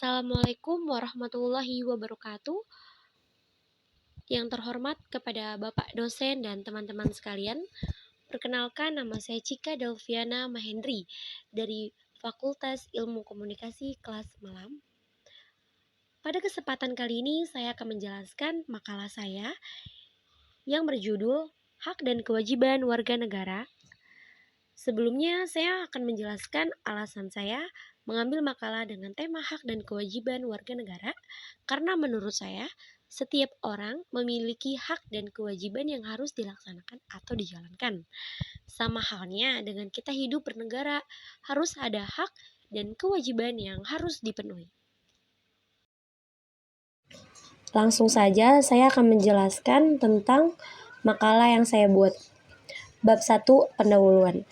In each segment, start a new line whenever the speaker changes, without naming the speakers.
Assalamualaikum warahmatullahi wabarakatuh. Yang terhormat kepada Bapak dosen dan teman-teman sekalian, perkenalkan nama saya Cika Delviana Mahendri dari Fakultas Ilmu Komunikasi kelas malam. Pada kesempatan kali ini saya akan menjelaskan makalah saya yang berjudul Hak dan Kewajiban Warga Negara. Sebelumnya saya akan menjelaskan alasan saya mengambil makalah dengan tema hak dan kewajiban warga negara karena menurut saya setiap orang memiliki hak dan kewajiban yang harus dilaksanakan atau dijalankan. Sama halnya dengan kita hidup bernegara, harus ada hak dan kewajiban yang harus dipenuhi. Langsung saja saya akan menjelaskan tentang makalah yang saya buat. Bab 1 pendahuluan.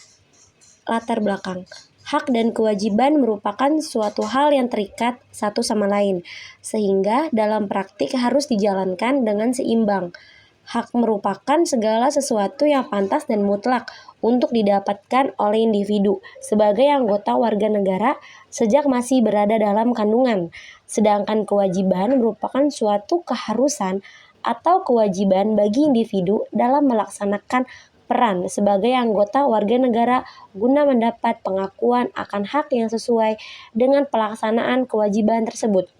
Latar belakang. Hak dan kewajiban merupakan suatu hal yang terikat satu sama lain, sehingga dalam praktik harus dijalankan dengan seimbang. Hak merupakan segala sesuatu yang pantas dan mutlak untuk didapatkan oleh individu sebagai anggota warga negara sejak masih berada dalam kandungan. Sedangkan kewajiban merupakan suatu keharusan atau kewajiban bagi individu dalam melaksanakan peran sebagai anggota warga negara guna mendapat pengakuan akan hak yang sesuai dengan pelaksanaan kewajiban tersebut.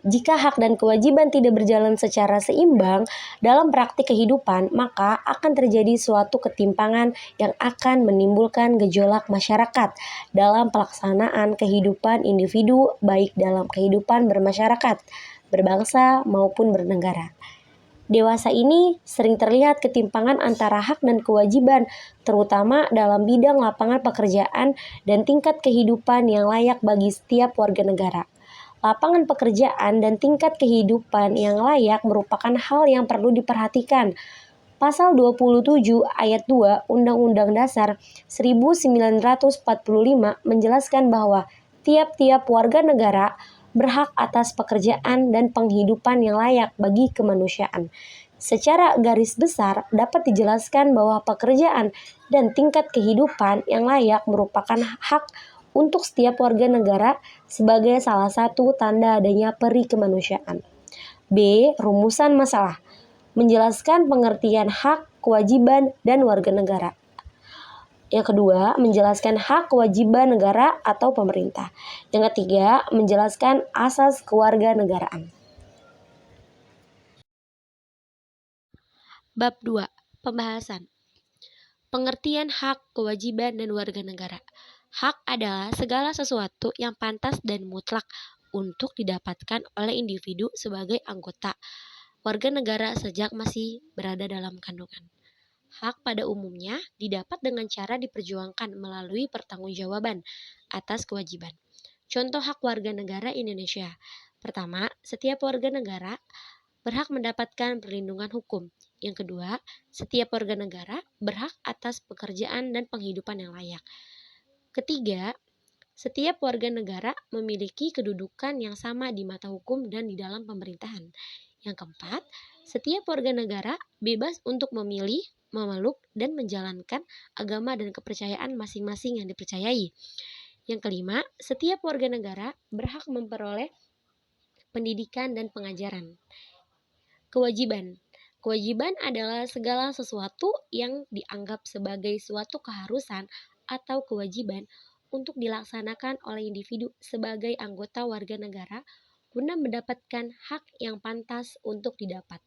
Jika hak dan kewajiban tidak berjalan secara seimbang dalam praktik kehidupan, maka akan terjadi suatu ketimpangan yang akan menimbulkan gejolak masyarakat dalam pelaksanaan kehidupan individu, baik dalam kehidupan bermasyarakat, berbangsa, maupun bernegara. Dewasa ini sering terlihat ketimpangan antara hak dan kewajiban, terutama dalam bidang lapangan pekerjaan dan tingkat kehidupan yang layak bagi setiap warga negara. Lapangan pekerjaan dan tingkat kehidupan yang layak merupakan hal yang perlu diperhatikan. Pasal 27 ayat 2 Undang-Undang Dasar 1945 menjelaskan bahwa tiap-tiap warga negara berhak atas pekerjaan dan penghidupan yang layak bagi kemanusiaan. Secara garis besar dapat dijelaskan bahwa pekerjaan dan tingkat kehidupan yang layak merupakan hak untuk setiap warga negara sebagai salah satu tanda adanya peri kemanusiaan. B. Rumusan masalah. Menjelaskan pengertian hak, kewajiban, dan warga negara. Yang kedua, menjelaskan hak kewajiban negara atau pemerintah. Yang ketiga, menjelaskan asas kewarganegaraan. Bab 2. Pembahasan. Pengertian hak, kewajiban, dan warga negara. Hak adalah segala sesuatu yang pantas dan mutlak untuk didapatkan oleh individu sebagai anggota warga negara sejak masih berada dalam kandungan. Hak pada umumnya didapat dengan cara diperjuangkan melalui pertanggungjawaban atas kewajiban. Contoh hak warga negara Indonesia. Pertama, setiap warga negara berhak mendapatkan perlindungan hukum. Yang kedua, setiap warga negara berhak atas pekerjaan dan penghidupan yang layak. Ketiga, setiap warga negara memiliki kedudukan yang sama di mata hukum dan di dalam pemerintahan. Yang keempat, setiap warga negara bebas untuk memilih, memeluk, dan menjalankan agama dan kepercayaan masing-masing yang dipercayai. Yang kelima, setiap warga negara berhak memperoleh pendidikan dan pengajaran. Kewajiban. Kewajiban adalah segala sesuatu yang dianggap sebagai suatu keharusan atau kewajiban untuk dilaksanakan oleh individu sebagai anggota warga negara guna mendapatkan hak yang pantas untuk didapat.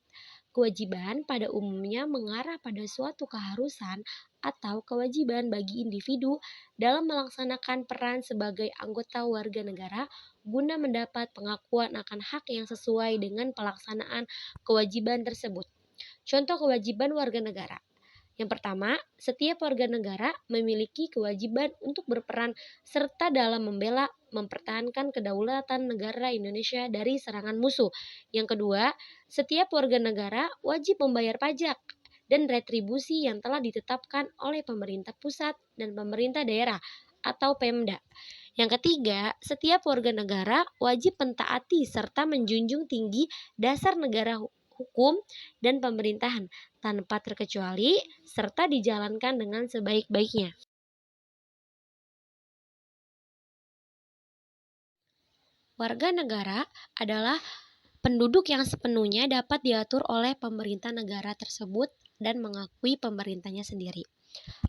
Kewajiban pada umumnya mengarah pada suatu keharusan atau kewajiban bagi individu dalam melaksanakan peran sebagai anggota warga negara guna mendapat pengakuan akan hak yang sesuai dengan pelaksanaan kewajiban tersebut. Contoh kewajiban warga negara. Yang pertama, setiap warga negara memiliki kewajiban untuk berperan serta dalam membela, mempertahankan kedaulatan negara Indonesia dari serangan musuh. Yang kedua, setiap warga negara wajib membayar pajak dan retribusi yang telah ditetapkan oleh pemerintah pusat dan pemerintah daerah atau Pemda. Yang ketiga, setiap warga negara wajib mentaati serta menjunjung tinggi dasar negara hukum dan pemerintahan tanpa terkecuali serta dijalankan dengan sebaik-baiknya. Warga negara adalah penduduk yang sepenuhnya dapat diatur oleh pemerintah negara tersebut dan mengakui pemerintahnya sendiri.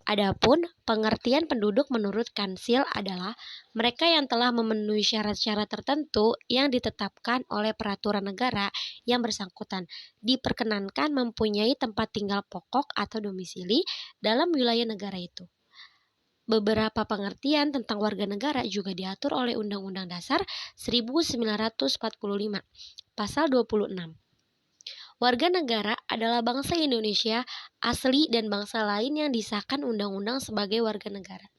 Adapun pengertian penduduk menurut Kansil adalah mereka yang telah memenuhi syarat-syarat tertentu yang ditetapkan oleh peraturan negara yang bersangkutan, diperkenankan mempunyai tempat tinggal pokok atau domisili dalam wilayah negara itu. Beberapa pengertian tentang warga negara juga diatur oleh Undang-Undang Dasar 1945, Pasal 26. Warga negara adalah bangsa Indonesia asli dan bangsa lain yang disahkan undang-undang sebagai warga negara.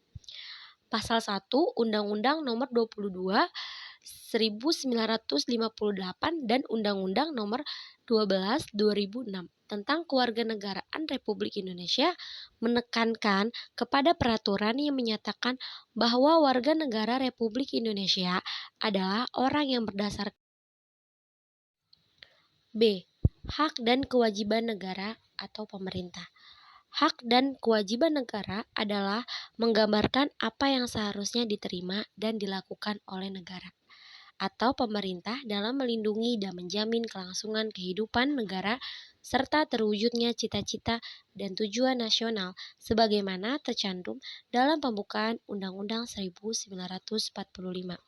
Pasal 1 Undang-Undang Nomor 22 1958 dan Undang-Undang Nomor 12 2006 tentang Kewarganegaraan Republik Indonesia menekankan kepada peraturan yang menyatakan bahwa warga negara Republik Indonesia adalah orang yang berdasarkan B. Hak dan kewajiban negara atau pemerintah. Hak dan kewajiban negara adalah menggambarkan apa yang seharusnya diterima dan dilakukan oleh negara atau pemerintah dalam melindungi dan menjamin kelangsungan kehidupan negara serta terwujudnya cita-cita dan tujuan nasional sebagaimana tercantum dalam pembukaan Undang-Undang 1945. 1.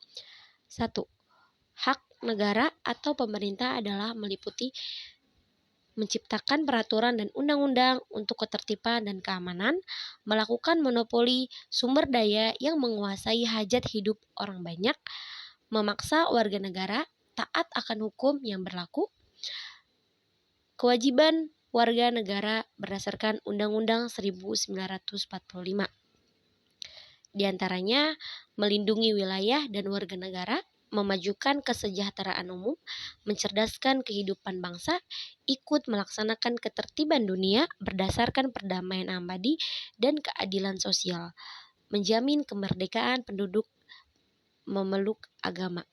Hak negara atau pemerintah adalah meliputi menciptakan peraturan dan undang-undang untuk ketertiban dan keamanan, melakukan monopoli sumber daya yang menguasai hajat hidup orang banyak, memaksa warga negara taat akan hukum yang berlaku, kewajiban warga negara berdasarkan Undang-Undang 1945. Di antaranya, melindungi wilayah dan warga negara, memajukan kesejahteraan umum, mencerdaskan kehidupan bangsa, ikut melaksanakan ketertiban dunia berdasarkan perdamaian abadi dan keadilan sosial, menjamin kemerdekaan penduduk memeluk agama.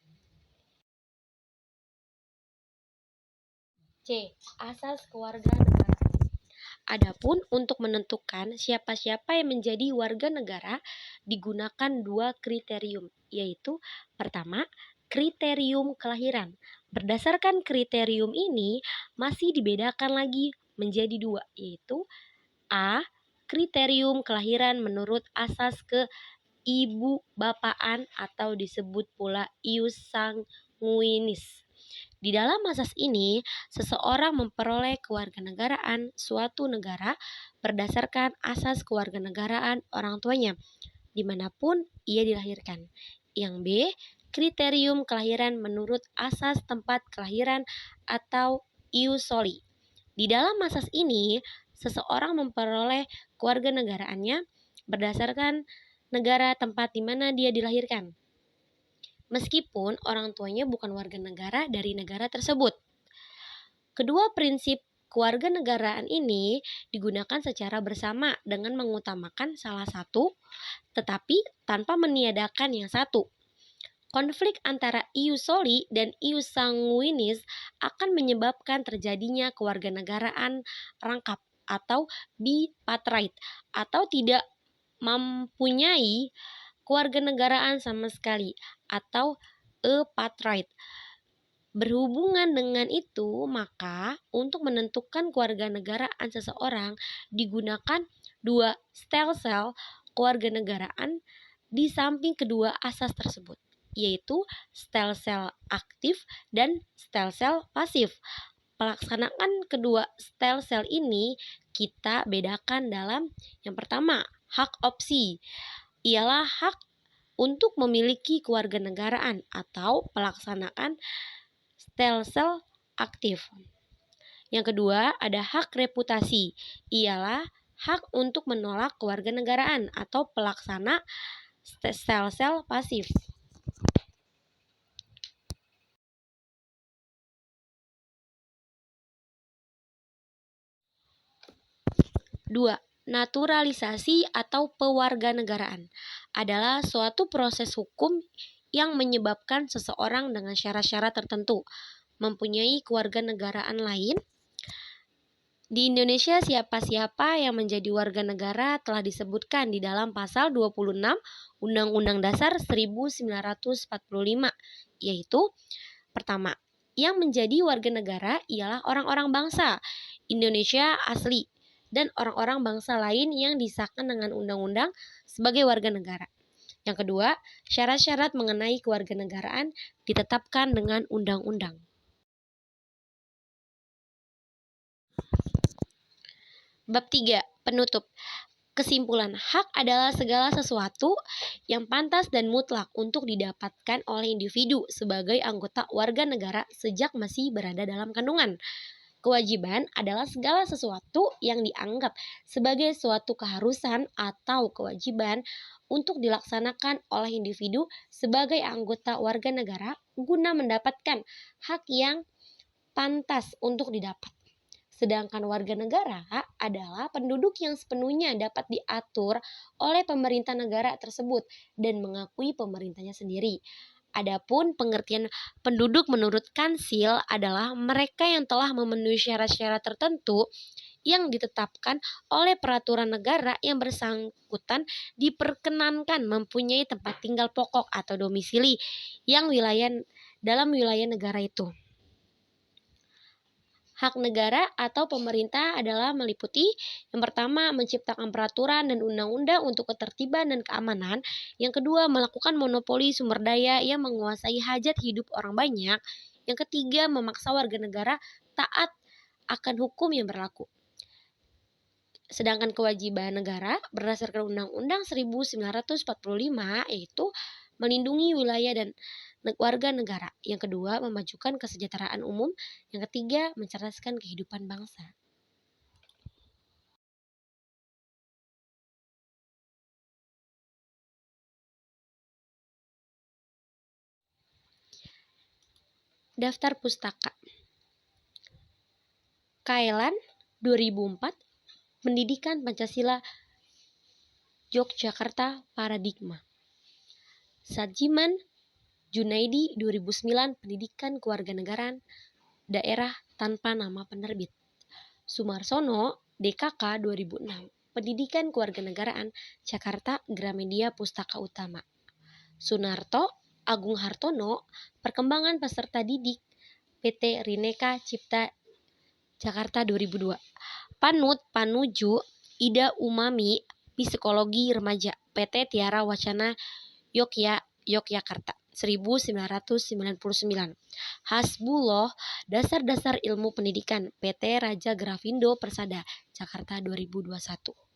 C. Asas kewarganegaraan. Adapun untuk menentukan siapa-siapa yang menjadi warga negara digunakan dua kriterium, yaitu pertama, kriterium kelahiran. Berdasarkan kriterium ini masih dibedakan lagi menjadi dua, yaitu A. Kriterium kelahiran menurut asas keibu-bapaan atau disebut pula ius sanguinis. Di dalam asas ini, seseorang memperoleh kewarganegaraan suatu negara berdasarkan asas kewarganegaraan orang tuanya, dimanapun ia dilahirkan. Yang B, kriterium kelahiran menurut asas tempat kelahiran atau ius soli. Di dalam asas ini, seseorang memperoleh kewarganegaraannya berdasarkan negara tempat di mana dia dilahirkan, meskipun orang tuanya bukan warga negara dari negara tersebut. Kedua prinsip kewarganegaraan ini digunakan secara bersama dengan mengutamakan salah satu, tetapi tanpa meniadakan yang satu. Konflik antara ius soli dan ius sanguinis akan menyebabkan terjadinya kewarganegaraan rangkap atau bipartite atau tidak mempunyai kewarganegaraan sama sekali atau apartheid. Berhubungan dengan itu, maka untuk menentukan kewarganegaraan seseorang digunakan dua stelsel kewarganegaraan di samping kedua asas tersebut, yaitu stelsel aktif dan stelsel pasif. Pelaksanaan kedua stelsel ini kita bedakan dalam yang pertama, hak opsi. Ialah hak untuk memiliki kewarganegaraan atau pelaksanaan stelsel aktif. Yang kedua, ada hak reputasi. Ialah hak untuk menolak kewarganegaraan atau pelaksana stelsel pasif. 2. Naturalisasi atau pewarganegaraan adalah suatu proses hukum yang menyebabkan seseorang dengan syarat-syarat tertentu mempunyai kewarganegaraan lain Di Indonesia, siapa-siapa yang menjadi warga negara telah disebutkan di dalam pasal 26 Undang-Undang Dasar 1945, yaitu pertama, yang menjadi warga negara ialah orang-orang bangsa Indonesia asli dan orang-orang bangsa lain yang disahkan dengan undang-undang sebagai warga negara. Yang kedua, syarat-syarat mengenai kewarganegaraan ditetapkan dengan undang-undang. Bab 3. Penutup. Kesimpulan, hak adalah segala sesuatu yang pantas dan mutlak untuk didapatkan oleh individu sebagai anggota warga negara sejak masih berada dalam kandungan. Kewajiban adalah segala sesuatu yang dianggap sebagai suatu keharusan atau kewajiban untuk dilaksanakan oleh individu sebagai anggota warga negara guna mendapatkan hak yang pantas untuk didapat. Sedangkan warga negara adalah penduduk yang sepenuhnya dapat diatur oleh pemerintah negara tersebut dan mengakui pemerintahnya sendiri. Adapun pengertian penduduk menurut Kansil adalah mereka yang telah memenuhi syarat-syarat tertentu yang ditetapkan oleh peraturan negara yang bersangkutan diperkenankan mempunyai tempat tinggal pokok atau domisili yang dalam wilayah negara itu. Hak negara atau pemerintah adalah meliputi yang pertama, menciptakan peraturan dan undang-undang untuk ketertiban dan keamanan. Yang kedua, melakukan monopoli sumber daya yang menguasai hajat hidup orang banyak. Yang ketiga, memaksa warga negara taat akan hukum yang berlaku. Sedangkan kewajiban negara berdasarkan Undang-Undang 1945 yaitu melindungi wilayah dan warga negara. Yang kedua, memajukan kesejahteraan umum. Yang ketiga, mencerdaskan kehidupan bangsa. Daftar pustaka. Kailan 2004, Pendidikan Pancasila Yogyakarta Paradigma. Sajiman Junaidi 2009, Pendidikan Kewarganegaraan Daerah Tanpa Nama Penerbit. Sumarsono DKK 2006, Pendidikan Kewarganegaraan Jakarta Gramedia Pustaka Utama. Sunarto Agung Hartono, Perkembangan Peserta Didik PT Rineka Cipta Jakarta 2002. Panut Panuju Ida Umami, Psikologi Remaja PT Tiara Wacana Yogyakarta 1999. Hasbullah, Dasar-dasar Ilmu Pendidikan PT Raja Grafindo Persada Jakarta 2021.